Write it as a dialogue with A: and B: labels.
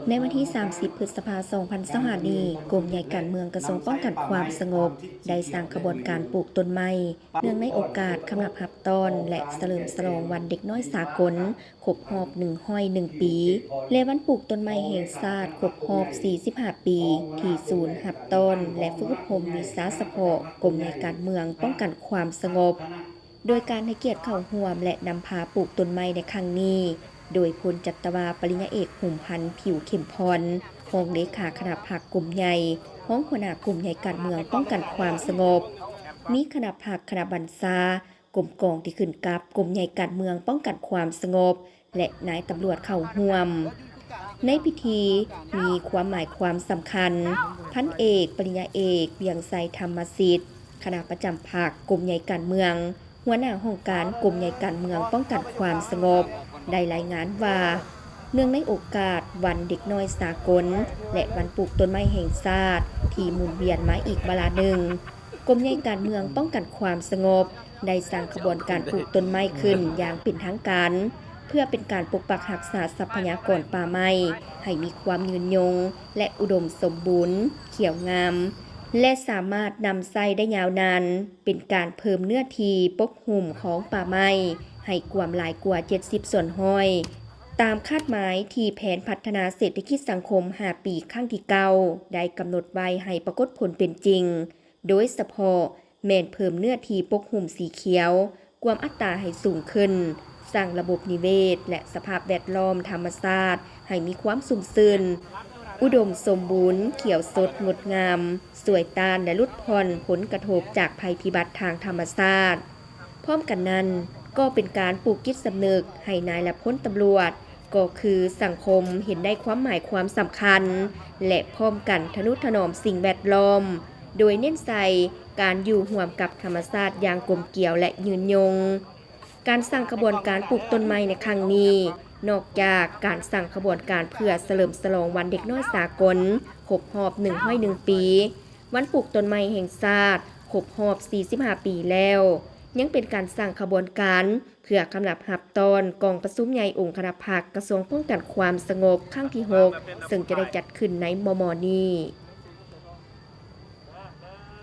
A: ในวันที่ 30 พฤษภาคม 2025 นี้กรมใหญ่การเมืองกระทรวงป้องกันความสงบได้สร้างขบวนการปลูกต้นไม้เนื่องในโอกาสคำนับรับตอนและเฉลิมฉลองวันเด็กน้อยสากลครบรอบ101 ปีและวันปลูกต้นไม้แห่งชาติครบรอบ 45 ปีที่ศูนย์รับตอนและฝึกอบรมวิชาเฉพาะกรมใหญ่การเมืองป้องกันความสงบโดยการให้เกียรติเข้าร่วมและนำพาปลูกต้นไม้ในครั้งนี้โดยพลจัตวาปริญญาเอกหุ่มพันธ์ผิวเข้มพรรองเลขาคณะพรรคกลุ่มใหญ่ห้องหัวหน้ากลุ่มใหญ่การเมืองป้องกันความสงบมีคณะพรรคคณะบัญชากรมกองที่ขึ้นกับกลุ่มใหญ่การเมืองป้องกันความสงบและนายตำรวจเข้าร่วมในพิธีมีความหมายความสำคัญพันเอกปริญญาเอกเบียงไซธรรมสิทธิ์คณะประจำพรรคกลุ่มใหญ่การเมืองหัวหน้าห้องการกลุ่มใหญ่การเมืองป้องกันความสงบได้รายงานว่าเนื่องในโอกาสวันเด็กน้อยสากลและวันปลูกต้นไม้แห่งชาติที่หมุนเวียนมาอีกเวลาหนึ่งกรมใหญ่การเมืองป้องกันความสงบได้สร้างขบวนการปลูกต้นไม้ขึ้นอย่างเป็นทางการเพื่อเป็นการปกปักรักษาทรัพยากรป่าไม้ให้มีความยืนยงและอุดมสมบูรณ์เขียวงามและสามารถนำไส้ได้ยาวนานเป็นการเพิ่มเนื้อที่ปกหุ่มของป่าไม้ให้กว่าหลายกว่า 70 ส่วนห้อยตามคาดหมายที่แผนพัฒนาเศรษฐกิจสังคม 5 ปีครั้งที่ 9 ได้กำหนดไว้ให้ปรากฏผลเป็นจริงโดยเฉพาะแม่นเพิ่มเนื้อที่ปกหุ่มสีเขียวความอัตราให้สูงขึ้นสร้างระบบนิเวศและสภาพแวดล้อมธรรมชาติให้มีความสุ่มซื่นอุดมสมบูรณ์เขียวสดงดงามสวยตานและลดผ่อนผลกระทบจากภัยพิบัติทางธรรมชาติพร้อมกันนั้นก็เป็นการปลูกจิตสำนึกให้นายและพลตำรวจก็คือสังคมเห็นได้ความหมายความสำคัญและพร้อมกันทนุถนอมสิ่งแวดล้อมโดยเน้นใส่การอยู่ร่วมกับธรรมชาติอย่างกลมเกลี่ยวและยืนยงการสร้างขบวนการปลูกต้นไม้ในครั้งนี้นอกจากการสร้างขบวนการเพื่อเฉลิมฉลองวันเด็กน้อยสากลครบรอบ101 ปีวันปลูกต้นไม้แห่งชาติครบรอบ 45 ปีแล้วยังเป็นการสร้างขบวนการเพื่อคำนับรับตอนกองประชุมใหญ่องค์คณะพรรคกระทรวงป้องกันความสงบครั้งที่ 6ซึ่งจะได้จัดขึ้นในมม.นี้